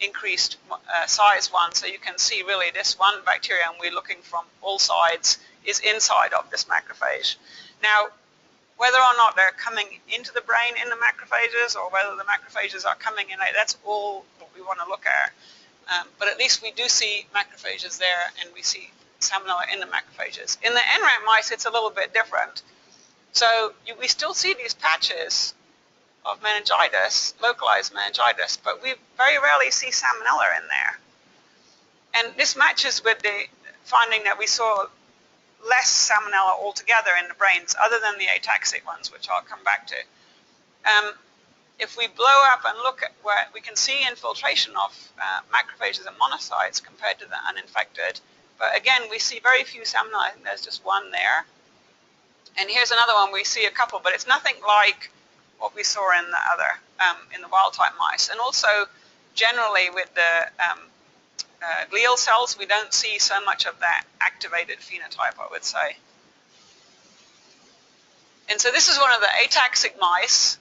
increased size one, so you can see really this one bacteria, and we're looking from all sides, is inside of this macrophage. Now, whether or not they're coming into the brain in the macrophages, or whether the macrophages are coming in, that's all what we want to look at. But at least we do see macrophages there, and we see Salmonella in the macrophages. In the NRAM mice, it's a little bit different. So we still see these patches of meningitis, localized meningitis, but we very rarely see Salmonella in there. And this matches with the finding that we saw less Salmonella altogether in the brains, other than the ataxic ones, which I'll come back to. If we blow up and look at where we can see infiltration of macrophages and monocytes compared to the uninfected, but again, we see very few Salmonella. I think there's just one there. And here's another one, we see a couple, but it's nothing like what we saw in the other, in the wild-type mice. And also, generally with the glial cells, we don't see so much of that activated phenotype, I would say. And so this is one of the ataxic mice.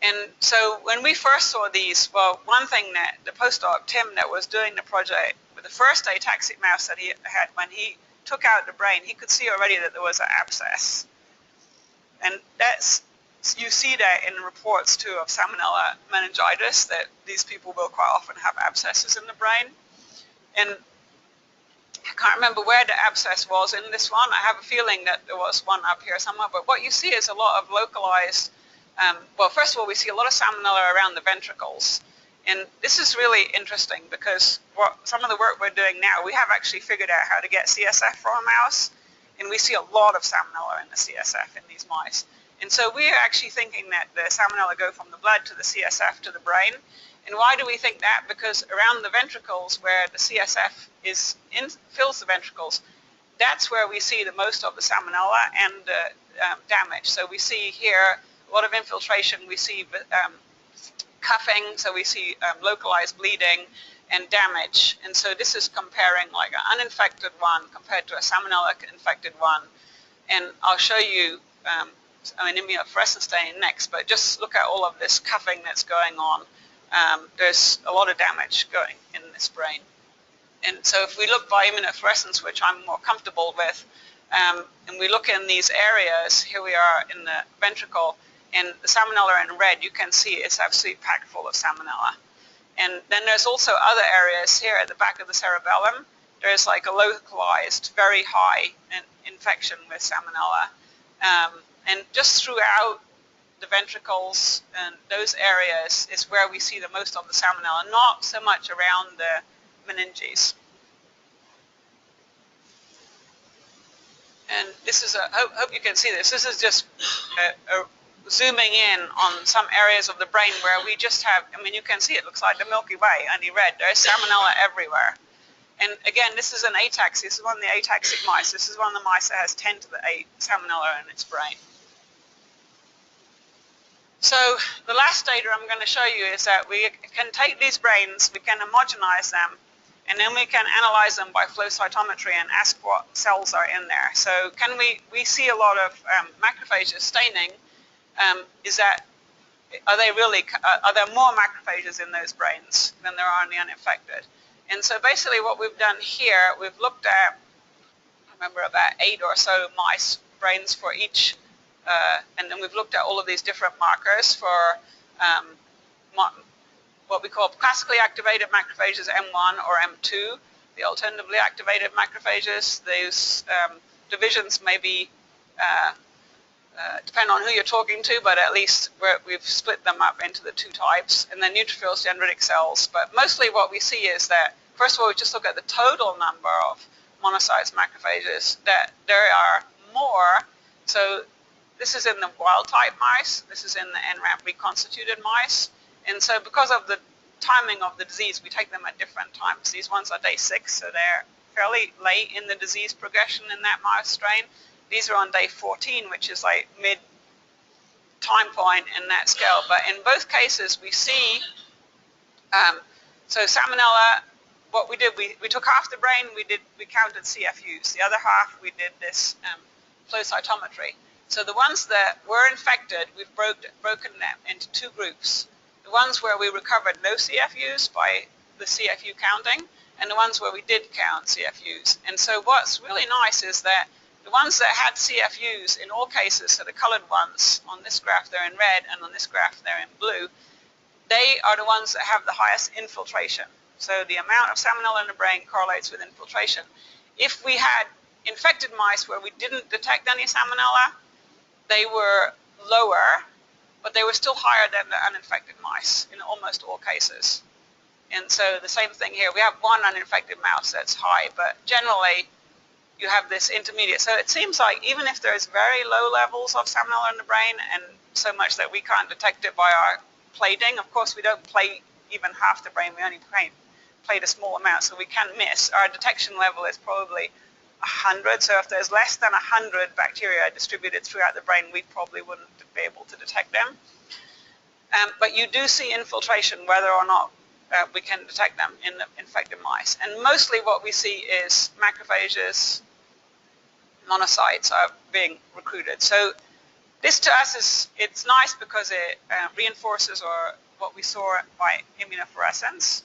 And so when we first saw these, well, one thing that the postdoc, Tim, that was doing the project with the first ataxic mouse that he had, when he took out the brain, he could see already that there was an abscess. And that's, you see that in reports too of Salmonella meningitis, that these people will quite often have abscesses in the brain. And I can't remember where the abscess was in this one. I have a feeling that there was one up here somewhere. But what you see is a lot of localized, well, first of all, we see a lot of Salmonella around the ventricles. And this is really interesting because some of the work we're doing now, we have actually figured out how to get CSF from a mouse. And we see a lot of Salmonella in the CSF in these mice. And so we're actually thinking that the Salmonella go from the blood to the CSF to the brain. And why do we think that? Because around the ventricles, where the CSF fills the ventricles, that's where we see the most of the Salmonella and damage. So we see here a lot of infiltration. We see cuffing, so we see localized bleeding and damage. And so this is comparing like an uninfected one compared to a Salmonella infected one. And I'll show you an immunofluorescence stain next, but just look at all of this cuffing that's going on. There's a lot of damage going in this brain. And so if we look by immunofluorescence, which I'm more comfortable with, and we look in these areas, here we are in the ventricle, and the Salmonella in red, you can see it's absolutely packed full of Salmonella. And then there's also other areas here at the back of the cerebellum. There's like a localized, very high infection with Salmonella. And just throughout the ventricles and those areas is where we see the most of the Salmonella, not so much around the meninges. And this is hope you can see this. This is just zooming in on some areas of the brain where we just have, I mean, you can see it looks like the Milky Way, only red. There's Salmonella everywhere. And again, this is an ataxia. This is one of the ataxic mice. This is one of the mice that has 10 to the 8 Salmonella in its brain. So the last data I'm going to show you is that we can take these brains, we can homogenize them, and then we can analyze them by flow cytometry and ask what cells are in there. So can we see a lot of macrophages staining. Are there more macrophages in those brains than there are in the uninfected? And so basically what we've done here, we've looked at, I remember about 8 or so mice brains for each, and then we've looked at all of these different markers for what we call classically activated macrophages, M1 or M2, the alternatively activated macrophages. Those divisions may be depending on who you're talking to, but at least we've split them up into the two types, and then neutrophils, dendritic cells. But mostly what we see is that, first of all, we just look at the total number of monocytes, macrophages, that there are more. So this is in the wild type mice, this is in the NRAM reconstituted mice, and so because of the timing of the disease, we take them at different times. These ones are day 6, so they're fairly late in the disease progression in that mouse strain. These are on day 14, which is like mid time point in that scale. But in both cases, we see, so Salmonella, what we did, we took half the brain, we counted CFUs. The other half, we did this flow cytometry. So the ones that were infected, we've broken them into two groups. The ones where we recovered no CFUs by the CFU counting, and the ones where we did count CFUs. And so what's really nice is that the ones that had CFUs in all cases, so the colored ones, on this graph they're in red and on this graph they're in blue, they are the ones that have the highest infiltration. So the amount of salmonella in the brain correlates with infiltration. If we had infected mice where we didn't detect any salmonella, they were lower, but they were still higher than the uninfected mice in almost all cases. And so the same thing here. We have one uninfected mouse that's high, but generally you have this intermediate. So it seems like even if there's very low levels of salmonella in the brain, and so much that we can't detect it by our plating, of course we don't plate even half the brain, we only plate a small amount, so we can miss. Our detection level is probably 100, so if there's less than 100 bacteria distributed throughout the brain, we probably wouldn't be able to detect them. But you do see infiltration whether or not we can detect them in the infected mice. And mostly what we see is macrophages, monocytes are being recruited. So this to us it's nice because it reinforces what we saw by immunofluorescence.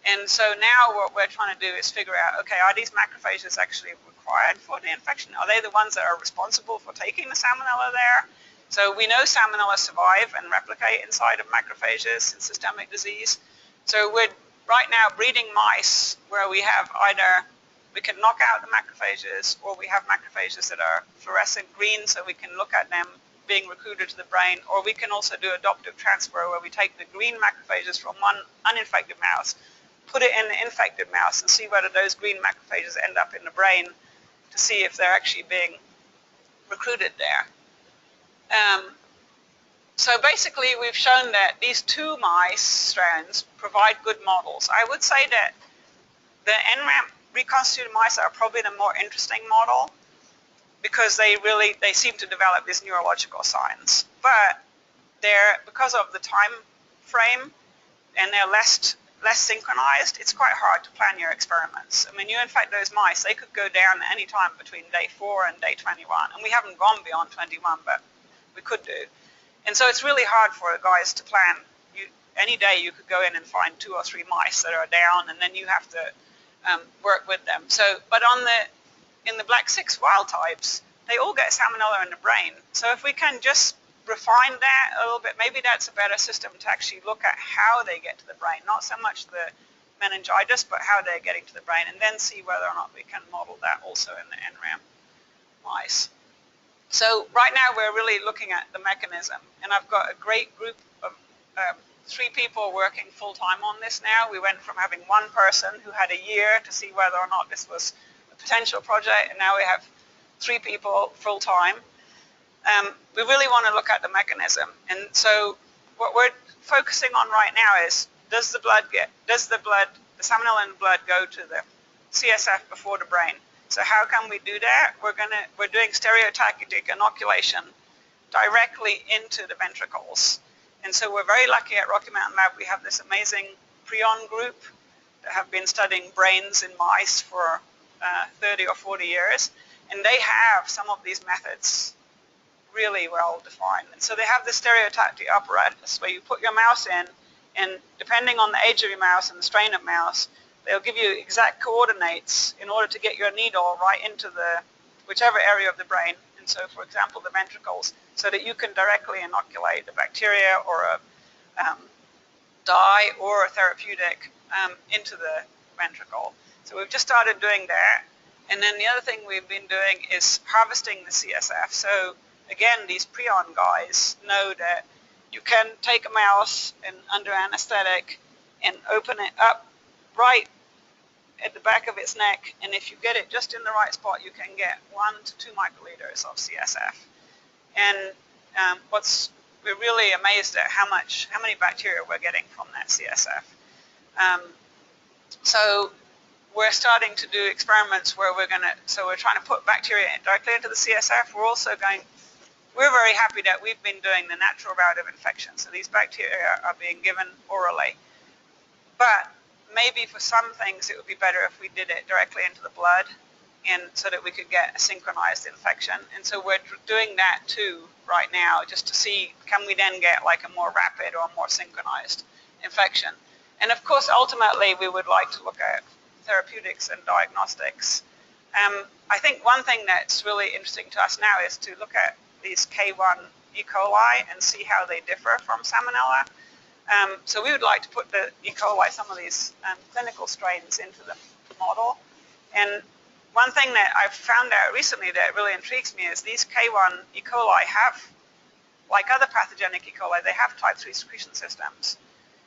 And so now what we're trying to do is figure out, okay, are these macrophages actually required for the infection? Are they the ones that are responsible for taking the salmonella there? So we know salmonella survive and replicate inside of macrophages in systemic disease. So we're right now breeding mice where we have either, we can knock out the macrophages, or we have macrophages that are fluorescent green so we can look at them being recruited to the brain, or we can also do adoptive transfer where we take the green macrophages from one uninfected mouse, put it in the infected mouse and see whether those green macrophages end up in the brain to see if they're actually being recruited there. So basically we've shown that these two mice strands provide good models. I would say that the NRAM reconstituted mice are probably the more interesting model because they seem to develop these neurological signs. But because of the time frame and they're less synchronized, it's quite hard to plan your experiments. I mean, you infect those mice, they could go down at any time between day 4 and day 21. And we haven't gone beyond 21, but we could do. And so it's really hard for the guys to plan. Any day you could go in and find 2 or 3 mice that are down, and then you have to work with them. So, but in the black 6 wild types, they all get salmonella in the brain. So if we can just refine that a little bit, maybe that's a better system to actually look at how they get to the brain, not so much the meningitis, but how they're getting to the brain, and then see whether or not we can model that also in the NRAM mice. So right now we're really looking at the mechanism, and I've got a great group of 3 people working full-time on this now. We went from having 1 person who had a year to see whether or not this was a potential project, and now we have 3 people full-time. We really want to look at the mechanism, and so what we're focusing on right now is, does the salmonella in the blood go to the CSF before the brain? So how can we do that? We're doing stereotactic inoculation directly into the ventricles. And so we're very lucky at Rocky Mountain Lab. We have this amazing prion group that have been studying brains in mice for 30 or 40 years. And they have some of these methods really well defined. And so they have the stereotactic apparatus where you put your mouse in, and depending on the age of your mouse and the strain of mouse, they'll give you exact coordinates in order to get your needle right into whichever area of the brain. And so, for example, the ventricles, so that you can directly inoculate a bacteria or a dye or a therapeutic into the ventricle. So we've just started doing that. And then the other thing we've been doing is harvesting the CSF. So again, these prion guys know that you can take a mouse and under anesthetic and open it up right at the back of its neck, and if you get it just in the right spot, you can get 1 to 2 microliters of CSF. And we're really amazed at how many bacteria we're getting from that CSF. So we're starting to do experiments where we're trying to put bacteria directly into the CSF. We're very happy that we've been doing the natural route of infection. So these bacteria are being given orally. But maybe for some things it would be better if we did it directly into the blood, and so that we could get a synchronized infection. And so we're doing that too right now, just to see, can we then get like a more rapid or more synchronized infection. And of course, ultimately, we would like to look at therapeutics and diagnostics. I think one thing that's really interesting to us now is to look at these K1 E. coli and see how they differ from Salmonella. So we would like to put the E. coli, some of these clinical strains, into the model. And one thing that I've found out recently that really intrigues me is these K1 E. coli have, like other pathogenic E. coli, they have type 3 secretion systems.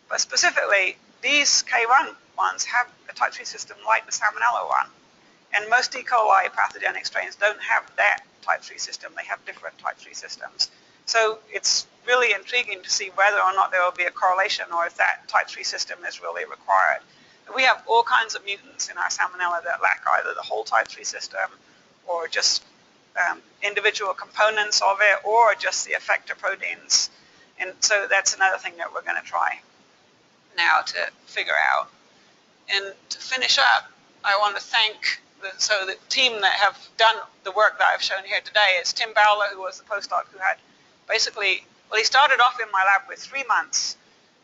But specifically, these K1 ones have a type 3 system like the Salmonella one. And most E. coli pathogenic strains don't have that type 3 system. They have different type 3 systems. So it's really intriguing to see whether or not there will be a correlation, or if that type 3 system is really required. We have all kinds of mutants in our Salmonella that lack either the whole type 3 system, or just individual components of it, or just the effector proteins. And so that's another thing that we're going to try now to figure out. And to finish up, I want to thank the team that have done the work that I've shown here today. It's Tim Bowler, who was the postdoc who had basically, well, he started off in my lab with 3 months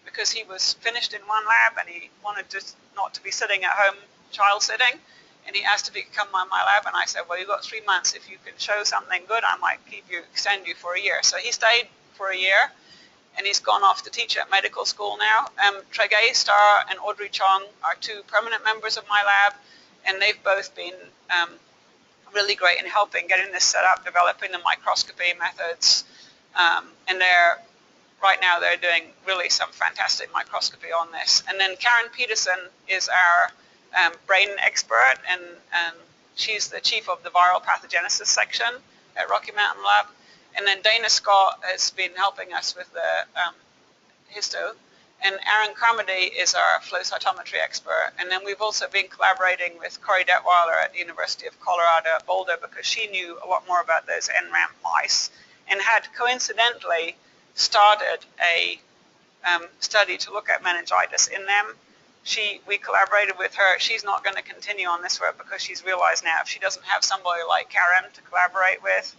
because he was finished in one lab and he wanted just not to be sitting at home child sitting, and he asked if he could come on my lab, and I said, well, you've got 3 months. If you can show something good, I might extend you for a year. So he stayed for a year, and he's gone off to teach at medical school now. Trege Starr and Audrey Chong are 2 permanent members of my lab, and they've both been really great in helping getting this set up, developing the microscopy methods, and right now they're doing really some fantastic microscopy on this. And then Karen Peterson is our brain expert, and she's the chief of the viral pathogenesis section at Rocky Mountain Lab. And then Dana Scott has been helping us with the histo. And Aaron Carmody is our flow cytometry expert. And then we've also been collaborating with Corey Detweiler at the University of Colorado at Boulder, because she knew a lot more about those NRAMP mice and had coincidentally started a study to look at meningitis in them. We collaborated with her. She's not going to continue on this work because she's realized now if she doesn't have somebody like Karen to collaborate with,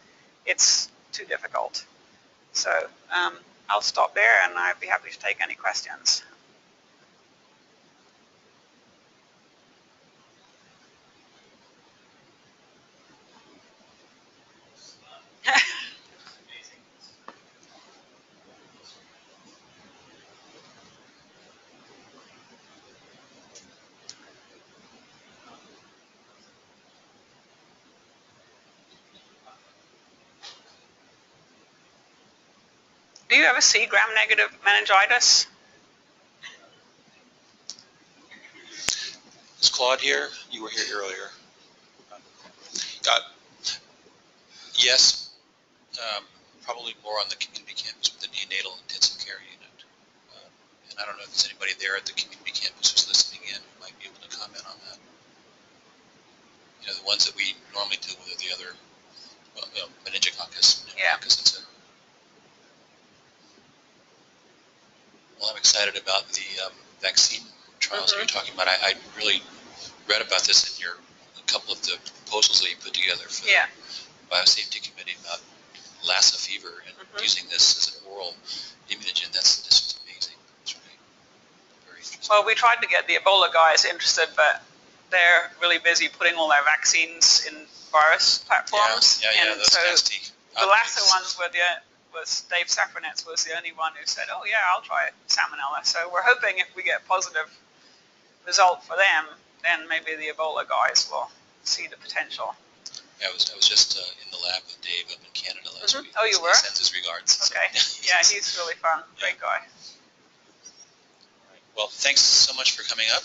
it's too difficult. So I'll stop there, and I'd be happy to take any questions. Do you ever see gram-negative meningitis? Is Claude here? You were here earlier. Yes, probably more on the community campus with the neonatal intensive care unit. And I don't know if there's anybody there at the community campus who's listening in who might be able to comment on that. You know, the ones that we normally deal with are the other, meningococcus. Yeah. Well, I'm excited about the vaccine trials that you're talking about. I really read about this in a couple of the proposals that you put together for the biosafety committee about Lassa fever and using this as an oral immunogen. This was amazing. It's really very interesting. Well, we tried to get the Ebola guys interested, but they're really busy putting all their vaccines in virus platforms. Yeah, those so nasty. The Lassa ones was Dave Safranetz was the only one who said, oh yeah, I'll try Salmonella. So we're hoping if we get a positive result for them, then maybe the Ebola guys will see the potential. I was just in the lab with Dave up in Canada last week. Oh, you were? He sends his regards. Okay. So. Yeah, he's really fun. Great guy. Well, thanks so much for coming up.